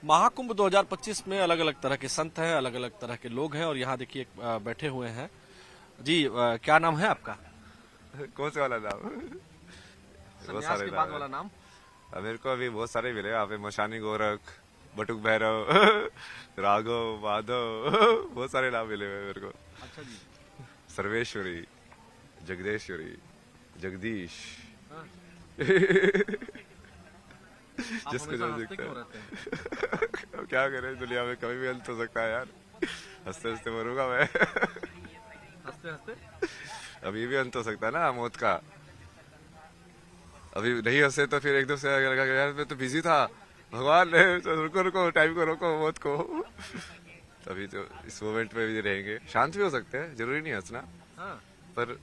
महाकुंभ 2025 में अलग अलग तरह के संत हैं, अलग अलग तरह के लोग हैं और यहाँ देखिए बैठे हुए हैं जी। क्या नाम है आपका? कौन से वाला नाम? बहुत संन्यास सारे के नाम बाद है। वाला नाम। मेरे को अभी बहुत सारे मिले यहाँ पे। मशानी गोरख, बटुक भैरव, राघव, माधव, बहुत सारे नाम मिले हुए मेरे को। अच्छा जी। सर्वेश्वरी, जगदेश्वरी, जगदीश। हाँ। आप जिसको हमेशा जो हंसते दिखता क्यों है। रहते हैं? अब क्या करें, दुनिया में कभी भी अंत हो सकता है यार। हंसते हंसते मरूंगा मैं। हंसते हंसते। अभी भी अंत हो सकता है ना मौत का। अभी नहीं हंसे तो फिर एकदम से लगा कि यार मैं तो बिजी था, भगवान ने तो रुको रुको, टाइम को रोको, मौत को। तभी तो इस मोमेंट में भी रहेंगे। शांत भी हो सकते हैं, जरूरी नहीं हंसना। हाँ। पर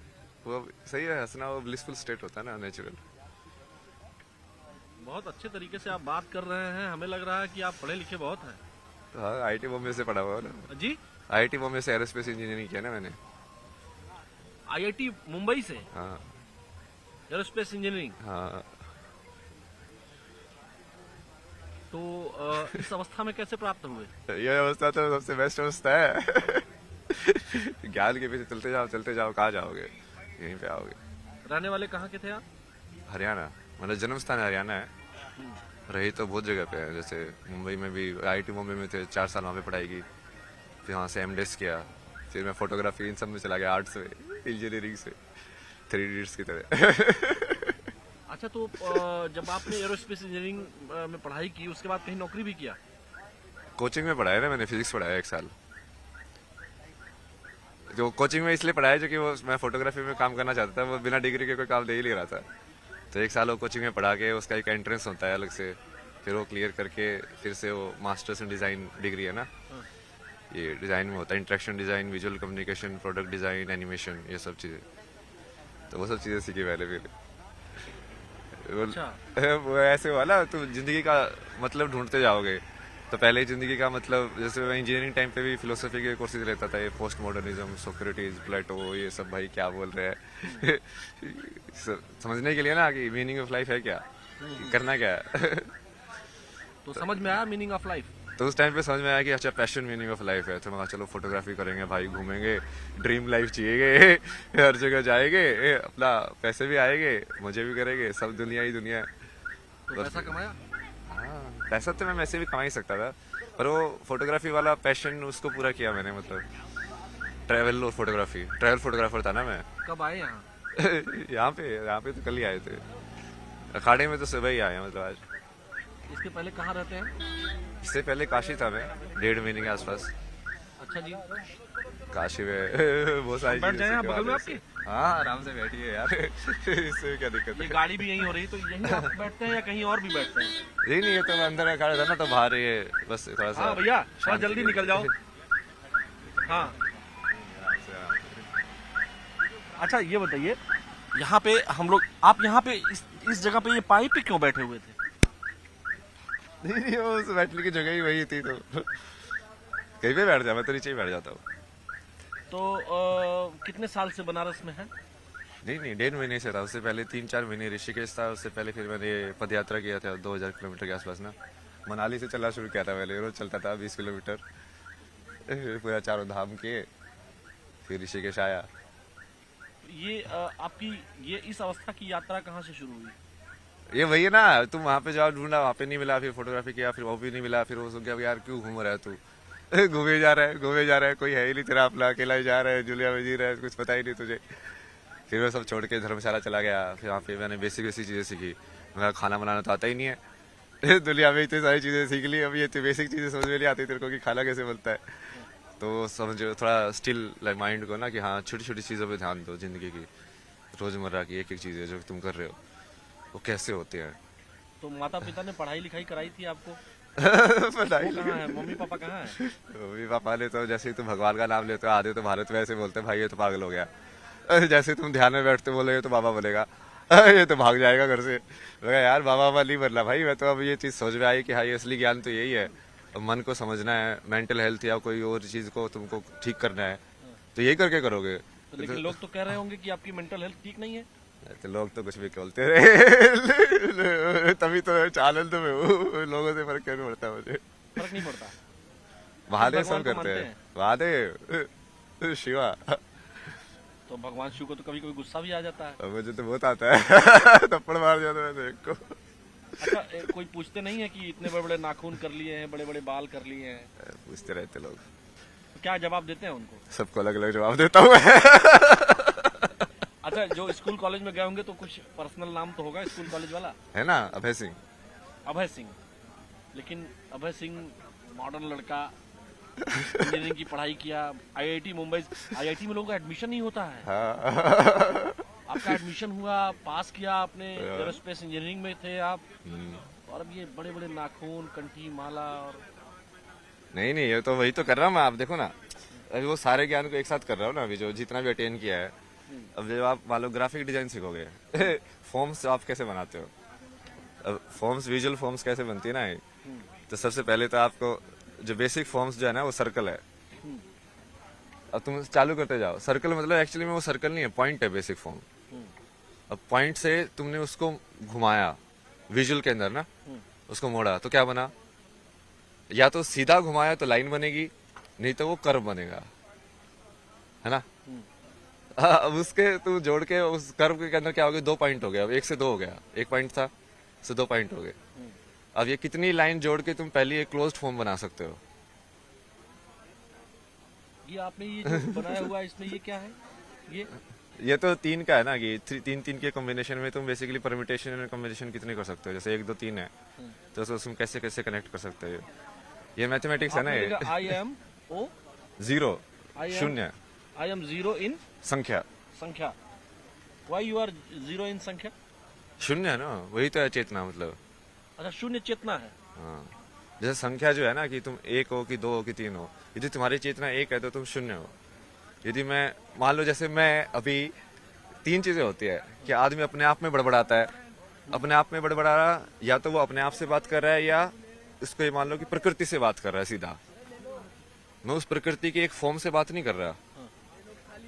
वो सही है, हंसना वो ब्लिसफुल स्टेट होता है ना, नेचुरल। बहुत अच्छे तरीके से आप बात कर रहे हैं, हमें लग रहा है कि आप पढ़े लिखे बहुत हैं। तो हाँ, आईटी बॉम्बे से पढ़ा हुआ है ना। जी। आईटी बॉम्बे से एरोस्पेस इंजीनियरिंग किया ना मैंने। आईआईटी मुंबई से हाँ एरोस्पेस इंजीनियरिंग। हाँ। तो इस अवस्था में कैसे प्राप्त हुए? ये अवस्था तो सबसे बेस्ट अवस्था है। ज्ञान के पीछे चलते जाओ, कहाँ जाओगे? यहीं पे आओगे। रहने वाले कहाँ के थे आप? हरियाणा, मतलब जन्म स्थान हरियाणा है। रही तो बहुत जगह पे है, जैसे मुंबई में भी आईटी मुंबई में थे, 4 साल वहाँ पे पढ़ाई की। फिर वहाँ से एमडेस किया। फिर मैं फोटोग्राफी इन सब में चला गया, आर्ट्स में, इंजीनियरिंग से, 3 इडियट्स की तरह। अच्छा, तो जब आपने एरोस्पेस इंजीनियरिंग में पढ़ाई की उसके बाद कहीं नौकरी भी किया? कोचिंग में पढ़ाया ना मैंने, फिजिक्स पढ़ाया 1 साल। जो कोचिंग में इसलिए पढ़ाया जो कि वो मैं फोटोग्राफी में काम करना चाहता था, वो बिना डिग्री के कोई काम दे ही नहीं रहा था। तो 1 साल वो कोचिंग में पढ़ा के उसका एक एंट्रेंस होता है अलग से, फिर वो क्लियर करके फिर से वो मास्टर्स इन डिज़ाइन डिग्री है ना, ये डिज़ाइन में होता है, interaction design, visual communication, product design, animation, ये सब चीज़ें। तो वो सब चीज़ें सीखी मैंने फिर। अच्छा। वो ऐसे हुआ ना, तुम जिंदगी का मतलब ढूंढते जाओगे। तो पहले ही जिंदगी का मतलब, जैसे मैं इंजीनियरिंग टाइम पे भी फिलोसफी के कोर्सेज लेता था, ये पोस्ट मॉडर्निज्म, सोक्रेटिस, प्लेटो, ये सब भाई क्या बोल रहे हैं। समझने के लिए ना कि मीनिंग ऑफ लाइफ है क्या, करना क्या है। तो समझ में आया मीनिंग ऑफ लाइफ? तो उस टाइम पे समझ में आया कि अच्छा पैशन मीनिंग ऑफ लाइफ है। तो मैं कहा चलो फोटोग्राफी करेंगे भाई, घूमेंगे, ड्रीम लाइफ जिएंगे, हर जगह जाएंगे, अपना पैसे भी आएंगे, मजे भी करेंगे, सब दुनिया ही दुनिया है। तो पैसा कमाया? हाँ, पैसा तो मैं वैसे भी कमा ही सकता था, पर वो फोटोग्राफी वाला पैशन उसको पूरा किया मैंने। मतलब ट्रैवल और फोटोग्राफी, ट्रैवल फोटोग्राफर था ना मैं। कब आए यहाँ? यहाँ पे तो कल ही आए थे। अखाड़े में तो सुबह ही आए हैं, मतलब आज। इसके पहले कहाँ रहते हैं? इससे पहले काशी था मैं, 1.5 महीने के आसपास। अच्छा जी। काशी में बहुत सारी बैठ चीजें जाए यहाँ सीखने बगल में वाले आपके? से। हाँ, आराम से बैठिए यार। इससे क्या दिक्कत ये है? गाड़ी भी यहीं हो रही, तो यहीं आप बैठते हैं या कहीं और भी बैठते हैं? नहीं नहीं, ये तो मैं अंदर खड़ा था ना, तो बाहर ये बस थोड़ा सा। हाँ भैया, थोड़ा शांति जल्दी के निकल जाओ। लिए। हाँ। अच्छा, ये बताइए, यहाँ पे हम लोग, आप यहाँ पे इस जगह पे ये पाइप पे क्यों बैठे हुए थे? नहीं नहीं, वो उस बैठने की जगह ही वही थी, तो कहीं पे बैठ जा, मैं तो नीचे ही बैठ जाता हूँ। तो कितने साल से बनारस में है? नहीं नहीं, 1.5 महीने से था। उससे पहले 3-4 महीने ऋषिकेश था। उससे पहले फिर मैंने पद यात्रा किया था 2000 किलोमीटर के आसपास ना। मनाली से चलना शुरू किया था मैंने, रोज चलता था 20 किलोमीटर, पूरा 4 धाम किए, फिर ऋषिकेश आया। ये आपकी ये इस अवस्था की यात्रा कहाँ से शुरू हुई? ये वही है ना, तुम वहाँ पे जाओ, ढूंढा, वहाँ पे नहीं मिला, फिर फोटोग्राफी किया, फिर वो भी नहीं मिला, फिर वो सोच गया यार क्यों घूम रहा है तू। घूमे जा रहा है, घूमे जा रहा है, कोई है ही नहीं तेरा अपना, अकेला ही जा रहा है, जुलिया में जी रहा है, कुछ पता ही नहीं तुझे। फिर मैं सब छोड़ के धर्मशाला चला गया। फिर वहाँ पे मैंने बेसिक बेसिक चीज़ें सीखी। मैं खाना बनाना तो आता ही नहीं है। दुनिया में इतनी सारी चीज़ें सीख ली, अब ये बेसिक चीज़ें समझ में नहीं आती तेरे को कि खाना कैसे बनता है। तो समझो थोड़ा स्टिल लाइक माइंड को ना, कि हाँ छोटी छोटी चीज़ों पे ध्यान दो, जिंदगी की रोज़मर्रा की एक एक चीज़ें जो तुम कर रहे हो वो कैसे होती हैं। तो माता पिता ने पढ़ाई लिखाई कराई थी आपको? बताइए। वो कहाँ है, मम्मी पापा कहाँ है? मम्मी पापा ने तो जैसे ही तुम भगवान का नाम लेते हो, आधे तो भारत में ऐसे बोलते हैं भाई ये तो पागल हो गया। जैसे तुम ध्यान में बैठते बोले तो बाबा बोलेगा ये तो भाग जाएगा घर से। मैं यार बाबा बाबा नहीं बनना भाई, मैं तो अब ये चीज़ समझ में आई कि हाँ ये असली ज्ञान तो यही है। अब मन को समझना है, मेंटल हेल्थ या कोई और चीज़ को तुमको ठीक करना है, तो यही करके करोगे। तो लेकिन लोग तो कह रहे होंगे कि आपकी मेंटल हेल्थ ठीक नहीं है। तो लोग तो कुछ भी बोलते रहे। तभी तो आनंद में हूँ, लोगों से फर्क क्या नहीं पड़ता मुझे। फर्क नहीं पड़ता। महादेव भगवान सब को करते मानते हैं, महादेव शिवा। तो भगवान शिव को तो कभी कभी गुस्सा भी आ जाता है। मुझे तो बहुत आता है थप्पड़ मार दिया था मैंने एक को। अच्छा, कोई पूछते नहीं है कि इतने बड़े बड़े नाखून कर लिए हैं, बड़े बड़े बाल कर लिए हैं, पूछते रहते लोग, तो क्या जवाब देते हैं उनको? सबको अलग अलग जवाब देता हूँ मैं। अच्छा, जो स्कूल कॉलेज में गए होंगे तो कुछ पर्सनल नाम तो होगा स्कूल कॉलेज वाला? है ना, अभय सिंह। अभय सिंह। लेकिन अभय सिंह मॉडर्न लड़का, इंजीनियरिंग की पढ़ाई किया, आईआईटी मुंबई, आईआईटी में लोगों का एडमिशन नहीं होता है। हाँ। आपका एडमिशन हुआ, पास किया आपने, एरोस्पेस इंजीनियरिंग में थे आप, और अब ये बड़े बड़े नाखून, कंठी, माला और नहीं नहीं, ये तो वही तो कर रहा हूँ मैं। आप देखो ना, अभी वो सारे ज्ञान को एक साथ कर रहा हूँ ना, अभी जो जितना भी अटेन किया है। अब जब आप मान लो ग्राफिक डिजाइन सीखोगे, फॉर्म्स आप कैसे बनाते हो, अब फॉर्म्स, विजुअल फॉर्म्स कैसे बनती है ना, तो सबसे पहले तो आपको जो बेसिक फॉर्म्स जो है ना वो सर्कल है। अब तुम चालू करते जाओ, सर्कल मतलब एक्चुअली में वो सर्कल नहीं है, पॉइंट है बेसिक फॉर्म। अब पॉइंट से तुमने उसको घुमाया विजुअल के अंदर ना, उसको मोड़ा तो क्या बना, या तो सीधा घुमाया तो लाइन बनेगी, नहीं तो वो कर्व बनेगा, है ना। अब उसके तू जोड़ के उस कर्व के अंदर क्या हो गया, 2 पॉइंट हो गया, अब 1 से 2 हो गया, 1 पॉइंट था से 2 पॉइंट हो गए। अब ये कितनी लाइन जोड़ के तुम पहले एक क्लोज्ड फॉर्म बना सकते हो। ये आपने ये जो बनाया हुआ है इसमें ये क्या है? ये तो 3 का है ना, कि 3 के कॉम्बिनेशन में तुम बेसिकली परम्यूटेशन एंड कॉम्बिनेशन कितने कर सकते हो, जैसे 1 2 3 है तो उसको तुम कैसे कैसे कनेक्ट कर सकते हो। ये मैथमेटिक्स है ना, ये आई एम ओ 0 शून्य, आई एम 0 इन संख्या, संख्या। वाई यू आर 0 इन संख्या? शून्य है ना, वही तो है चेतना मतलब। अच्छा, शून्य चेतना है। हाँ, जैसे संख्या जो है ना, कि तुम 1 हो कि 2 हो कि 3 हो, यदि तुम्हारी चेतना 1 है तो तुम शून्य हो। यदि मैं मान लो, जैसे मैं अभी 3 चीजें होती है कि आदमी अपने आप में बड़बड़ाता है, अपने आप में बड़बड़ा रहा, या तो वो अपने आप से बात कर रहा है, या इसको ये मान लो कि प्रकृति से बात कर रहा है सीधा। मैं उस प्रकृति की एक फॉर्म से बात नहीं कर रहा,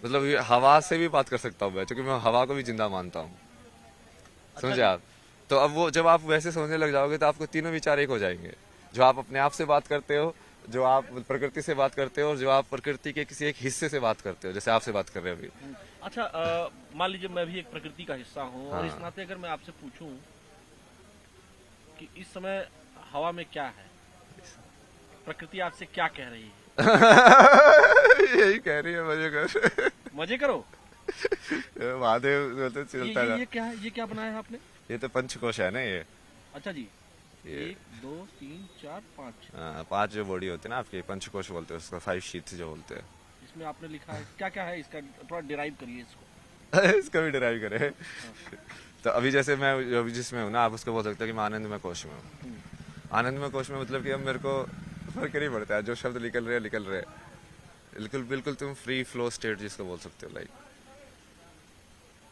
मतलब ये हवा से भी बात कर सकता हूँ मैं, क्योंकि मैं हवा को भी जिंदा मानता हूँ, समझे आप। तो अब वो जब आप वैसे समझने लग जाओगे तो आपको तीनों विचार एक हो जाएंगे, जो आप अपने आप से बात करते हो, जो आप प्रकृति से बात करते हो, और जो आप प्रकृति के किसी एक हिस्से से बात करते हो, जैसे आपसे बात कर रहे हो अभी। अच्छा, मान लीजिए मैं भी एक प्रकृति का हिस्सा हूँ, और इस हाँ। नाते अगर मैं आपसे पूछूं कि इस समय हवा में क्या है, प्रकृति आपसे क्या कह रही है? यही कह रही है, मजे कर, मजे करो। महादेव बोलते चलता ये क्या है? ये क्या बनाया है आपने? ये तो पंचकोश है ना ये। अच्छा जी, ये 1 2 3 4 5, 5 जो बॉडी होती है ना आपकी, पंचकोश बोलते हैं उसको, 5 शीट्स जो बोलते हैं। इसमें आपने लिखा है क्या क्या है इसका? थोड़ा डिराइव करिए इसको। इसका भी डिराइव करे। तो अभी जैसे मैं अभी जिसमें हूँ ना, आप उसको बोल सकते हो कि मैं आनंदमय कोश में हूँ। आनंदमय कोश में मतलब कि अब मेरे को फर्क नहीं पड़ता है, जो शब्द निकल रहे बिल्कुल बिल्कुल तुम फ्री फ्लो स्टेट जिसको बोल सकते हो, लाइक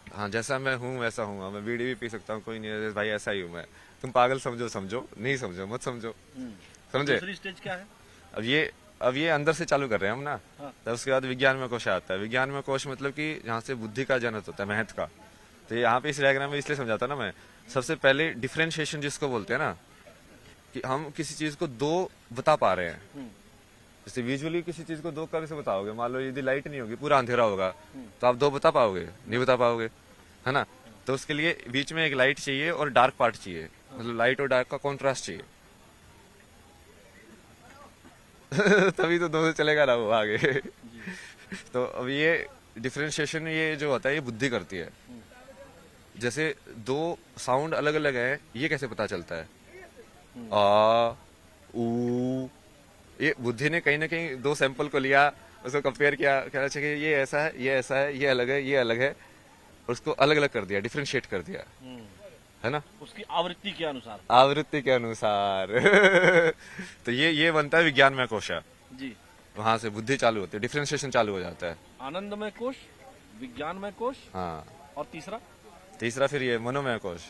हाँ, जैसा मैं हूँ वैसा हूँ। मैं बीड़ी भी पी सकता हूँ, कोई नहीं है भाई, ऐसा ही हूँ मैं। तुम पागल समझो समझो, नहीं समझो मत समझो, समझे। दूसरी स्टेज क्या है? अब ये अंदर से चालू कर रहे हैं हम ना। हाँ। तब उसके बाद विज्ञान में कोश आता है। विज्ञान में कोश मतलब कि जहाँ से बुद्धि का जनक होता है, महत्व का। तो यहाँ पे इस डायग्राम में इसलिए समझाता ना मैं, सबसे पहले डिफरेंशिएशन जिसको बोलते हैं ना, कि हम किसी चीज को 2 बता पा रहे हैं। जैसे विजुअली किसी चीज को 2 कैसे बताओगे, मान लो यदि लाइट नहीं होगी, पूरा अंधेरा होगा, तो आप 2 बता पाओगे? नहीं बता पाओगे, है ना। तो उसके लिए बीच में एक लाइट चाहिए और डार्क पार्ट चाहिए, मतलब लाइट और डार्क का कॉन्ट्रास्ट चाहिए। तभी तो 2 से चलेगा ना वो आगे। तो अब ये डिफरेंशिएशन ये जो होता है, ये बुद्धि करती है। जैसे 2 साउंड अलग अलग है, ये कैसे पता चलता है? आ ऊ, ये बुद्धि ने कहीं ना कहीं 2 सैंपल को लिया, उसको कंपेयर किया, कहना चाहिए ये ऐसा है, ये ऐसा है, ये अलग है, ये अलग है, और उसको अलग अलग कर दिया, डिफरेंशिएट कर दिया, है ना, उसकी आवृत्ति के अनुसार। आवृत्ति के अनुसार। तो ये बनता है विज्ञानमय कोश जी। वहां से बुद्धि चालू होती है, डिफरेंशिएशन चालू हो जाता है। आनंदमय कोश, विज्ञानमय कोश, हाँ, और तीसरा फिर ये मनोमय कोश।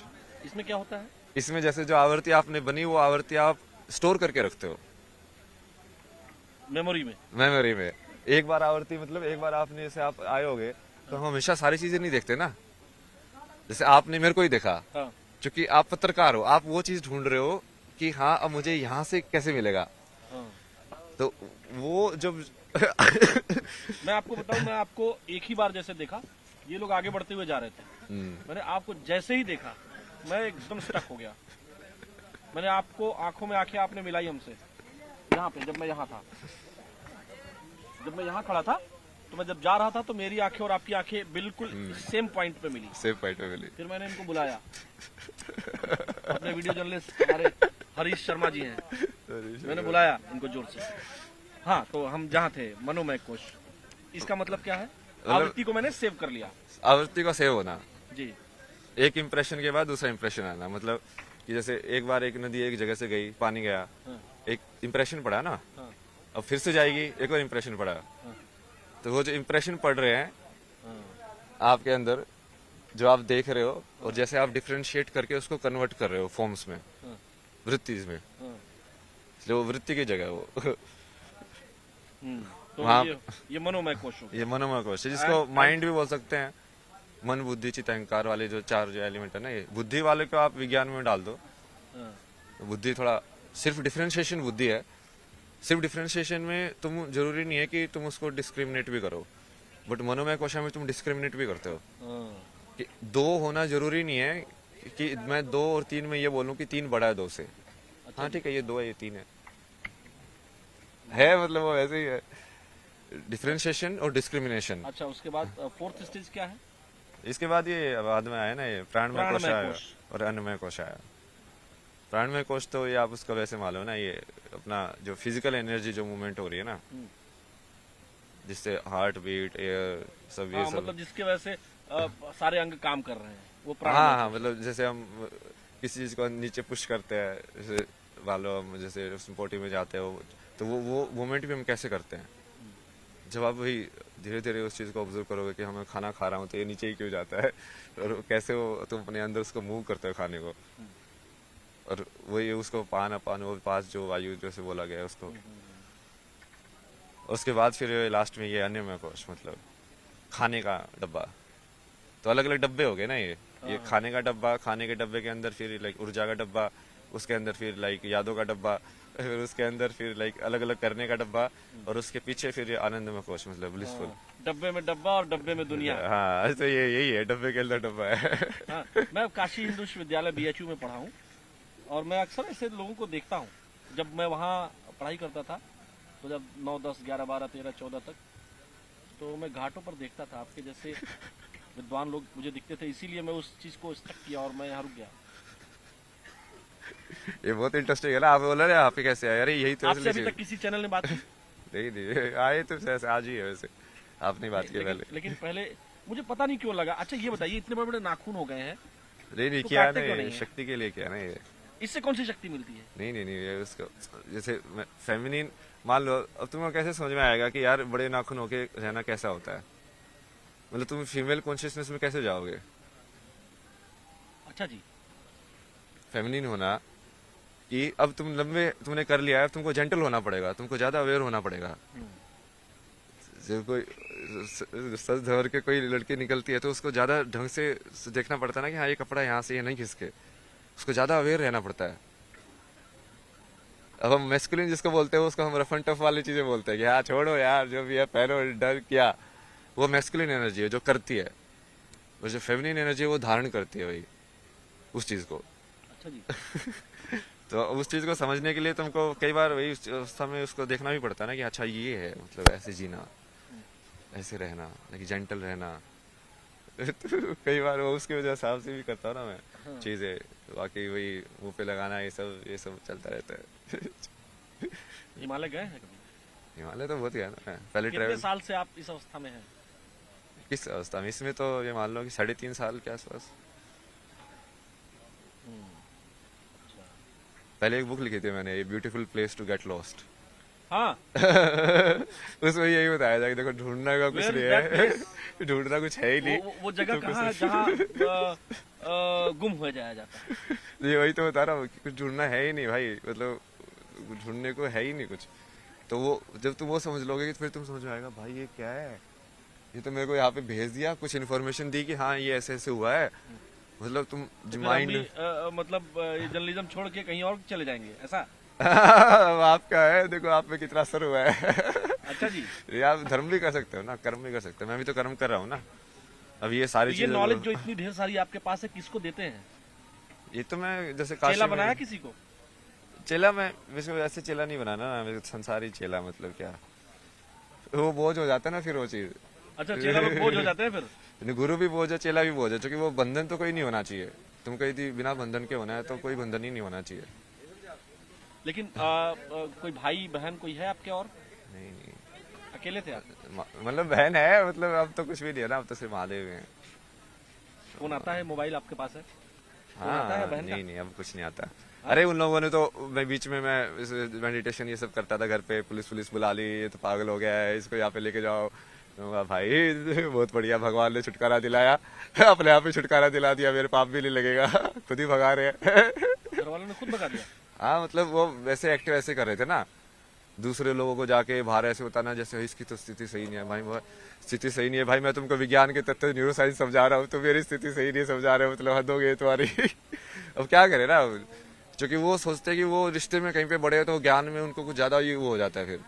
इसमें क्या होता है? इसमें जैसे जो आवृत्ति आपने बनी, वो आवृत्ति आप स्टोर करके रखते हो मेमोरी में। मेमोरी में। एक बार आवृत्ति मतलब एक बार आपने जैसे आप आए होगे, तो हम हमेशा सारी चीजें नहीं देखते ना। जैसे आपने मेरे को ही देखा, हाँ। क्योंकि आप पत्रकार हो, आप वो चीज ढूंढ रहे हो कि हाँ अब मुझे यहाँ से कैसे मिलेगा। हाँ। तो वो जब मैं आपको बताऊं, मैं आपको एक ही बार जैसे देखा, ये लोग आगे बढ़ते हुए जा रहे थे, मैंने आपको जैसे ही देखा मैं एकदम स्टक हो गया। मैंने आपको आंखों में आंखें आपने मिलाई हमसे यहाँ पे, जब मैं यहाँ था, जब मैं यहाँ खड़ा था, तो मैं जब जा रहा था तो मेरी आंखें और आपकी आंखें बिल्कुल सेम पॉइंट पे मिली। सेम पॉइंट पे मिली। फिर मैंने इनको बुलाया, अपने वीडियो जर्नलिस्ट हमारे हरीश शर्मा जी हैं, मैंने बुलाया इनको जोर से। हाँ, तो हम जहाँ थे मनोमय कोश, इसका मतलब क्या है? आवृत्ति को मैंने सेव कर लिया। आवृत्ति का सेव होना जी। एक इंप्रेशन के बाद दूसरा इंप्रेशन आना, मतलब कि जैसे एक बार एक नदी एक जगह से गई, पानी गया, हाँ। एक इंप्रेशन पड़ा ना, हाँ। अब फिर से जाएगी, एक और इंप्रेशन पड़ा, हाँ। तो वो जो इंप्रेशन पड़ रहे हैं हाँ। आपके अंदर, जो आप देख रहे हो, और जैसे आप डिफ्रेंशिएट करके उसको कन्वर्ट कर रहे हो फॉर्म्स में, हाँ। वृत्तिज में, हाँ। इसलिए वो वृत्ति की जगह है वो। तो वहाँ- ये मनोमय कोश हो गया। ये मनोमय कोश है, जिसको माइंड भी बोल सकते हैं। मन बुद्धि चित्त अहंकार वाले जो चार जो एलिमेंट है ना, ये बुद्धि वाले को आप विज्ञान में डाल दो, हाँ। तो बुद्धि थोड़ा सिर्फ डिफरेंशिएशन बुद्धि है। सिर्फ डिफरेंशिएशन में तुम जरूरी नहीं है कि तुम उसको डिस्क्रिमिनेट भी करो, बट मनोमय कोश में तुम डिस्क्रिमिनेट भी करते हो। हाँ। कि दो होना जरूरी नहीं है कि मैं 2 और 3 में ये बोलूं कि 3 बड़ा है 2 से। हाँ ठीक है, ये 2 है, ये 3 है मतलब वो ऐसे ही है, डिफरेंशिएशन और डिस्क्रिमिनेशन। अच्छा, उसके बाद फोर्थ स्टेज क्या है? इसके बाद ये बाद में आया ना, ये प्राणमय कोश प्राणमय आया कोश। और अन्नमय कोश आया। प्राणमय कोश तो ये आप उसका वैसे मालूम है ना, ये अपना जो फिजिकल एनर्जी जो मूवमेंट हो रही है ना, जिससे हार्ट बीट, एयर, सब ये हाँ, सब, मतलब जिसके वजह से सारे अंग काम कर रहे हैं, वो हाँ प्राणमय हाँ, मतलब जैसे हम किसी चीज को नीचे पुश करते हैं, जैसे वालो हम जैसे उस पोटी में जाते हो, तो वो मूवमेंट भी हम कैसे करते हैं। जब आप वही धीरे धीरे उस चीज को ऑब्जर्व करोगे कि हमें खाना खा रहा हूँ तो ये नीचे ही क्यों जाता है, और कैसे वो तुम अपने अंदर उसको मूव करते हो खाने को, और वही उसको पान अपान वो पास जो वायु जैसे बोला गया है उसको। उसके बाद फिर लास्ट में ये अन्नमय कोश, मतलब खाने का डब्बा। तो अलग अलग डब्बे हो गए ना, ये खाने का डब्बा, खाने के डब्बे के अंदर फिर लाइक ऊर्जा का डब्बा, उसके अंदर फिर लाइक यादों का डब्बा, फिर उसके अंदर फिर लाइक अलग अलग करने का डब्बा, और उसके पीछे फिर ये आनंदमय कोश, मतलब ब्लिसफुल। डब्बे में डब्बा और डब्बे में दुनिया। हाँ, तो ये यही है, डब्बे के अंदर डब्बा है। हाँ, मैं काशी हिंदू विश्वविद्यालय BHU में पढ़ा हूँ, और मैं अक्सर ऐसे लोगों को देखता हूँ। जब मैं वहाँ पढ़ाई करता था, तो जब 9, 10, 11, 12, 13, 14 तक, तो मैं घाटों पर देखता था आपके जैसे विद्वान लोग मुझे दिखते थे, इसीलिए मैं उस चीज को स्टक किया और मैं यहाँ रुक गया। ये बहुत इंटरेस्टिंग है ना, आप बोल रहे हैं आप कैसे आए, अरे यही तो आपसे अभी इसलिए तक किसी चैनल ने बात की? नहीं आए तो ऐसे आज ही है, वैसे आपने बात की पहले। लेकिन पहले मुझे पता नहीं क्यों लगा। अच्छा ये बताइए, इतने बड़े बड़े नाखून हो गए हैं, नहीं तो किया काटते क्यों ना, नहीं है? शक्ति के लिए किया ना ये। इससे कौन सी शक्ति मिलती है? नहीं ये उसको जैसे फेमिनिन मान लो, अब तुम्हें कैसे समझ में आएगा कि यार बड़े नाखून होके रहना कैसा होता है, मतलब तुम फीमेल कॉन्शियसनेस में कैसे जाओगे। अच्छा जी। फेमिनिन होना कि अब तुम लंबे तुमने कर लिया है, तुमको जेंटल होना पड़ेगा, तुमको ज्यादा अवेयर होना पड़ेगा। जब कोई सच धर के कोई लड़की निकलती है तो उसको ज्यादा ढंग से देखना पड़ता है ना कि हाँ ये कपड़ा यहाँ से ये नहीं खिसके, उसको ज्यादा अवेयर रहना पड़ता है। अब हम मैस्कुलिन जिसको बोलते हैं उसको हम रफ एंड टफ वाली चीजें बोलते हैं कि हाँ छोड़ो यार जो भी है पहनो, डर क्या, वो मैस्कुलिन एनर्जी है जो करती है, और जो फेमिनिन एनर्जी है वो धारण करती है वही उस चीज को। अच्छा जी। तो उस चीज को समझने के लिए तुमको कई बार वही उस अवस्था में उसको देखना भी पड़ता है ना कि अच्छा ये है, मतलब ऐसे जीना, ऐसे रहना, लेकिन जेंटल रहना। तो कई बार वो उसकी वजह हिसाब से भी करता हूँ ना मैं चीजें, बाकी वही मुंह पे लगाना ये सब चलता रहता है। हिमालय गए हैं कभी? हिमालय तो बहुत गया ना, पहले कितने ट्रेवल। साल से आप इस अवस्था में हैं? किस अवस्था में? इसमें तो ये मान लो कि 3.5 साल के आसपास। पहले एक बुक लिखी थी मैंने, beautiful place to get lost. हाँ। उसमें यही बताया था कि देखो ढूंढना का कुछ Where नहीं is that है, ढूंढना कुछ है ही नहीं। वो जगह कहाँ है जहाँ गुम हो जाया जाता है? ये वही तो बता रहा हूँ कि कुछ ढूंढना है ही नहीं भाई, मतलब ढूंढने को है ही नहीं कुछ। तो वो जब तुम वो समझ लोगे फिर तुम समझ में आएगा भाई ये क्या है, ये तो मेरे को यहाँ पे भेज दिया, कुछ इन्फॉर्मेशन दी कि हाँ ये ऐसे ऐसे हुआ है, मतलब तुम तो फिर हम माइंड भी, मतलब जर्नलिज्म छोड़ के कहीं और चले जाएंगे ऐसा? आपका है, देखो आप में कितना असर हुआ है। अच्छा जी। ये आप धर्म भी कर सकते हो ना, कर्म भी कर सकते हो, मैं भी तो कर्म कर रहा हूँ ना। अब ये तो सारी ये चीजें नॉलेज जो इतनी ढेर सारी आपके पास है, किसको देते हैं? ये तो मैं जैसे चेला काशी बनाया में किसी को? चेला, मैं वैसे चेला नहीं बनाना ना, मैं संसारी चेला, मतलब क्या वो बोझ हो जाता है ना फिर वो चीज। अच्छा, चेला लोग बोझ हो जाते हैं फिर? गुरु भी बोझ है, चेला भी बोझ है, क्योंकि वो बंधन तो कोई नहीं होना चाहिए। तुम कहीं थी बिना बंधन के होना है तो कोई बंधन ही नहीं होना चाहिए। लेकिन कोई भाई बहन कोई है आपके और? नहीं नहीं, अकेले थे आप? मतलब बहन है, मतलब अब तो कुछ भी नहीं है ना, अब तो सिर्फ महादेव हैं। फोन आता है, मोबाइल आपके पास है? फोन हाँ, आता है बहन का? नहीं नहीं, अब कुछ नहीं आता। अरे उन लोगों ने तो, मैं बीच में मैं मेडिटेशन ये सब करता था घर पे, पुलिस बुला ली, ये तो पागल हो गया है, इसको यहाँ पे लेके जाओ। तो कहा, भाई बहुत बढ़िया, भगवान ने छुटकारा दिलाया, अपने आप ही छुटकारा दिला दिया, मेरे पाप भी नहीं लगेगा, खुद ही भगा रहे हैं। घर वालों ने खुद भगा दिया? हाँ, मतलब वो वैसे एक्टिव ऐसे कर रहे थे ना, दूसरे लोगों को जाके बाहर ऐसे बताना जैसे इसकी तो स्थिति सही नहीं है भाई, वो स्थिति सही नहीं है भाई, मैं तुमको विज्ञान के तत्व न्यूरो साइंस समझा रहा हूँ, तो मेरी स्थिति सही नहीं समझा रहे हो, मतलब हद हो गई तुम्हारी। अब क्या करे ना, क्योंकि वो सोचते हैं कि वो रिश्ते में कहीं पे बड़े हो तो ज्ञान में उनको कुछ ज्यादा ये वो हो जाता है। फिर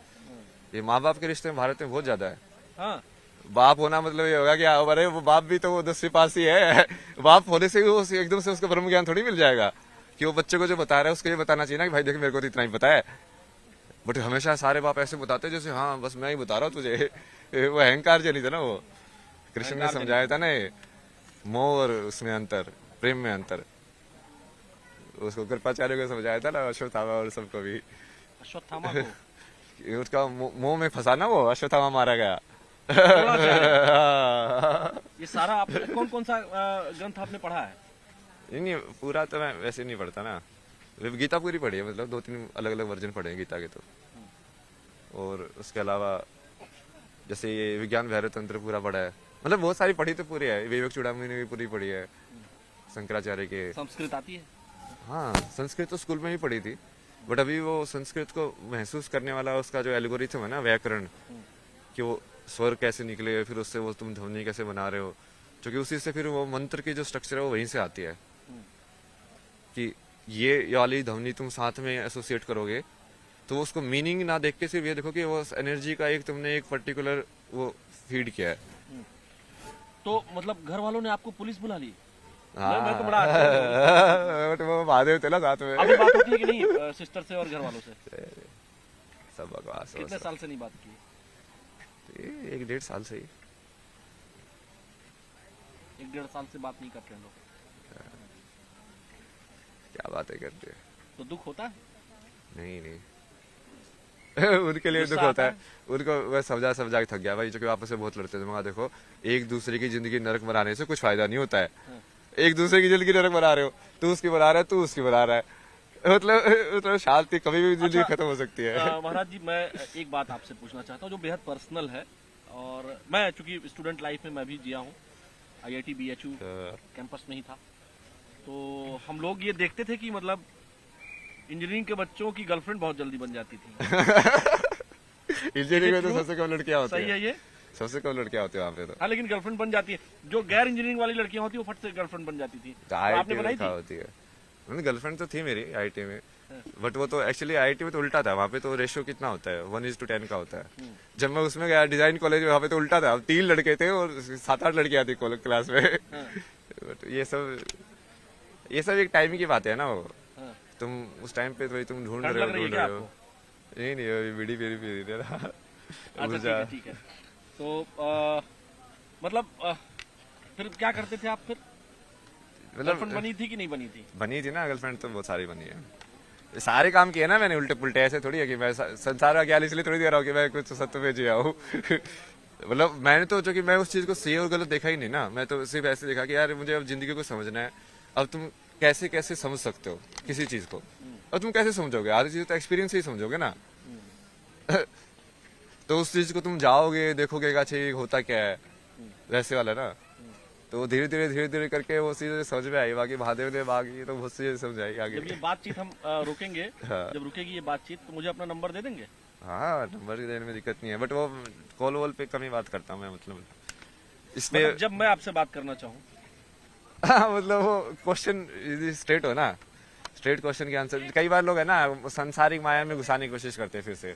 ये माँ बाप के रिश्ते में भारत में बहुत ज्यादा है। हाँ। बाप होना मतलब ये होगा कि अरे वो बाप भी तो वो 10वीं पास ही है, बाप होने से वो एकदम से उसको ब्रह्म ज्ञान थोड़ी मिल जाएगा कि वो बच्चे को जो बता रहा है उसको ये बताना चाहिए ना कि भाई देख मेरे को तो इतना ही पता है। बट हमेशा सारे बाप ऐसे बताते जैसे हाँ बस मैं ही बता रहा हूँ तुझे। वो अहंकार जनित है ना, वो कृष्ण ने समझाया था ना, मोह और उसमें अंतर, प्रेम में अंतर, उसको कृपाचार्य को समझाया था ना, अश्वत्थामा और सबको भी। अश्वत्थामा को? उसका मोह में फंसा ना, वो अश्वत्थामा मारा गया। ये सारा आपने कौन कौन सा ग्रंथ आपने पढ़ा है? नहीं, पूरा तो मैं वैसे नहीं पढ़ता ना, गीता पूरी पढ़ी है, मतलब 2-3 अलग अलग वर्जन पढ़े हैं गीता के तो। और उसके अलावा जैसे ये विज्ञान वैर तंत्र पूरा पढ़ा है, मतलब बहुत सारी पढ़ी तो पूरी है, विवेक चूड़ामणि ने भी पूरी पढ़ी है, शंकराचार्य के। संस्कृत आती है? हाँ, संस्कृत तो स्कूल में ही पढ़ी थी, बट अभी वो संस्कृत को महसूस करने वाला उसका जो एल्गोरिथम है ना, व्याकरण, कि वो स्वर कैसे निकले, फिर उससे वो तुम ध्वनि कैसे बना रहे हो, क्योंकि उसी से फिर वो मंत्र की जो स्ट्रक्चर है वो वहीं से आती है कि ये वाली ध्वनि तुम साथ में एसोसिएट करोगे तो उसको मीनिंग ना देख के सिर्फ ये देखो कि वो एनर्जी का एक तुमने एक पर्टिकुलर वो फीड किया है। तो मतलब घर वालों ने आपको पुलिस बुला ली? हाँ। मैं तो बड़ा अच्छा बट वो महादेव थे ना साथ में। अभी बात होती है कि नहीं सिस्टर से और घर वालों से? सब बकवास। कितने साल से नहीं बात की? 1-1.5 साल से ही। 1-1.5 साल से बात नहीं करते हैं लोग? क्या बातें करते हैं। तो दुख होता है? नहीं उनके लिए दुख होता है, उनको मैं समझा के थक गया भाई, जो कि आपस में बहुत लड़ते थे। मगर देखो, एक दूसरे की जिंदगी नरक बनाने से कुछ फायदा नहीं होता है। एक दूसरे की जिंदगी नरक बना रहे हो, तू उसकी बना रहा है, तू उसकी बना रहा है, मतलब शांति कभी भी जिंदगी खत्म हो सकती है। महाराज जी, मैं एक बात आपसे पूछना चाहता हूँ जो बेहद पर्सनल है, और मैं चूंकि स्टूडेंट लाइफ में मैं भी जिया हूँ, IIT BHU कैंपस में ही था, तो हम लोग ये देखते थे कि मतलब इंजीनियरिंग के बच्चों की गर्लफ्रेंड बहुत जल्दी बन जाती थी। इंजीनियरिंग में तो सबसे कम लड़कियां होती है। सही है ये? सबसे कम लड़कियां होती है वहाँ पे तो। हाँ, लेकिन गर्लफ्रेंड बन जाती है। जो गैर इंजीनियरिंग वाली लड़कियां होती है वो फट से गर्लफ्रेंड बन जाती थी। तो आपने बनाई थी? होती है। गर्लफ्रेंड तो थी मेरी IIT में, बट वो तो एक्चुअली IIT में तो उल्टा था। वहाँ पे तो रेशियो कितना होता है, 1:10 का होता है। जब मैं उसमें गया डिजाइन कॉलेज में, वहाँ पे तो उल्टा था, 3 लड़के थे और 7-8 लड़कियां थी क्लास में। बट ये सब एक टाइम की बात है ना, वो तुम उस टाइम पे तो तुम ढूंढ रहे हो। नहीं अभी बीड़ी पी रही ना। अच्छा, ठीक है। तो मतलब फिर क्या करते थे आप? फिर गर्लफ्रेंड बनी थी कि नहीं बनी थी? बनी थी ना, गर्लफ्रेंड तो बहुत सारी बनी है। सारे काम किए ना मैंने उल्टे पुल्टे, ऐसे थोड़ी है कि मैं संसार का ज्ञान इसलिए थोड़ी दे रहा हूँ कि मैं कुछ सत्य में जिया हूँ। मतलब मैंने तो, जो कि मैं उस चीज को सही और गलत देखा ही नहीं ना, मैं तो सिर्फ ऐसे देखा कि यार मुझे अब जिंदगी को समझना है। अब तुम कैसे कैसे समझ सकते हो किसी चीज को, और तुम कैसे समझोगे? आधी चीज तो एक्सपीरियंस से ही समझोगे ना। तो उस चीज को तुम जाओगे, देखोगे कि अच्छा ये होता क्या है, वैसे वाला ना। तो धीरे धीरे करके वो चीजें समझ में आई। बाकी महादेव ने बाकी तो बहुत चीजें समझ आई आगे। जब ये बातचीत हम रोकेंगे, हाँ। जब रुकेगी ये बातचीत, तो मुझे अपना नंबर दे देंगे? हाँ, नंबर देने में दिक्कत नहीं है, बट वो कॉल वॉल पे कम ही बात करता हूँ मैं, मतलब इसमें मतलब जब मैं आपसे बात करना चाहूँ। हाँ, मतलब वो क्वेश्चन स्ट्रेट हो ना, स्ट्रेट क्वेश्चन के आंसर। कई बार लोग है ना संसारिक माया में घुसाने की कोशिश करते हैं फिर से।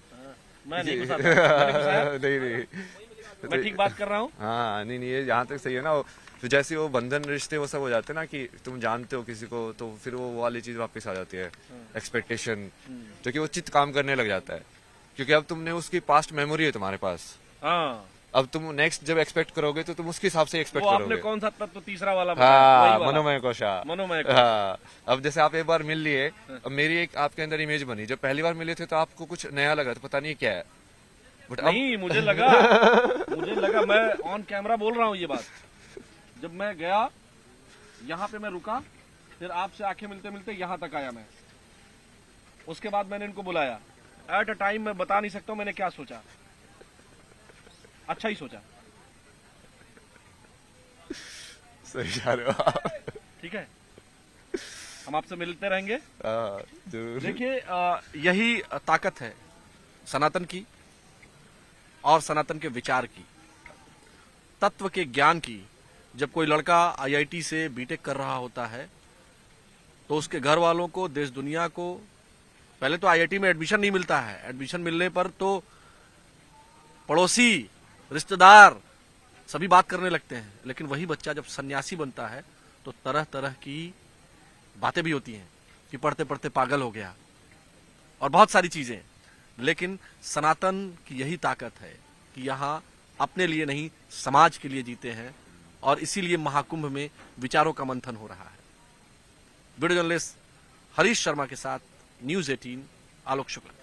मैं नहीं घुसाता, मैंने घुसाया? नहीं मैं ठीक बात कर रहा हूँ। हाँ नहीं ये जहाँ तक सही है ना, तो जैसे वो बंधन रिश्ते वो सब हो जाते हैं ना कि तुम जानते हो किसी को, तो फिर वो वाली चीज वापस आ जाती है, एक्सपेक्टेशन, जो कि वो चित्त काम करने लग जाता है, क्योंकि अब तुमने उसकी पास्ट मेमोरी है तुम्हारे पास। हाँ, अब तुम नेक्स्ट जब एक्सपेक्ट करोगे तो तुम उसके हिसाब से एक्सपेक्ट वो करोगे। आपने कौन सा तत्व तीसरा वाला बताया? हाँ, वही वाला। मनोमय कोशा। मनोमय कोश। हाँ, अब जैसे आप एक बार मिल लिए, अब मेरी एक आपके अंदर इमेज बनी, जब पहली बार मिले थे तो आपको कुछ नया लगा, तो पता नहीं क्या है, बट अब नहीं, मुझे लगा मैं ऑन कैमरा बोल रहा हूँ ये बात। जब मैं गया यहाँ पे, मैं रुका, फिर आपसे आंखें मिलते मिलते यहाँ तक आया मैं। उसके बाद मैंने इनको बुलाया। एट अ टाइम मैं बता नहीं सकता हूँ मैंने क्या सोचा, अच्छा ही सोचा। सही जा रहे हो आप। ठीक है, हम आपसे मिलते रहेंगे। हाँ, जरूर। देखिए, यही ताकत है सनातन की और सनातन के विचार की, तत्व के ज्ञान की। जब कोई लड़का आईआईटी से बीटेक कर रहा होता है तो उसके घर वालों को, देश दुनिया को, पहले तो आईआईटी में एडमिशन नहीं मिलता है। एडमिशन मिलने पर तो पड़ोसी, रिश्तेदार सभी बात करने लगते हैं। लेकिन वही बच्चा जब सन्यासी बनता है तो तरह तरह की बातें भी होती हैं कि पढ़ते पढ़ते पागल हो गया और बहुत सारी चीजें। लेकिन सनातन की यही ताकत है कि यहाँ अपने लिए नहीं, समाज के लिए जीते हैं, और इसीलिए महाकुंभ में विचारों का मंथन हो रहा है। वीडियो जर्नलिस्ट हरीश शर्मा के साथ न्यूज़ 18, आलोक शुक्ला।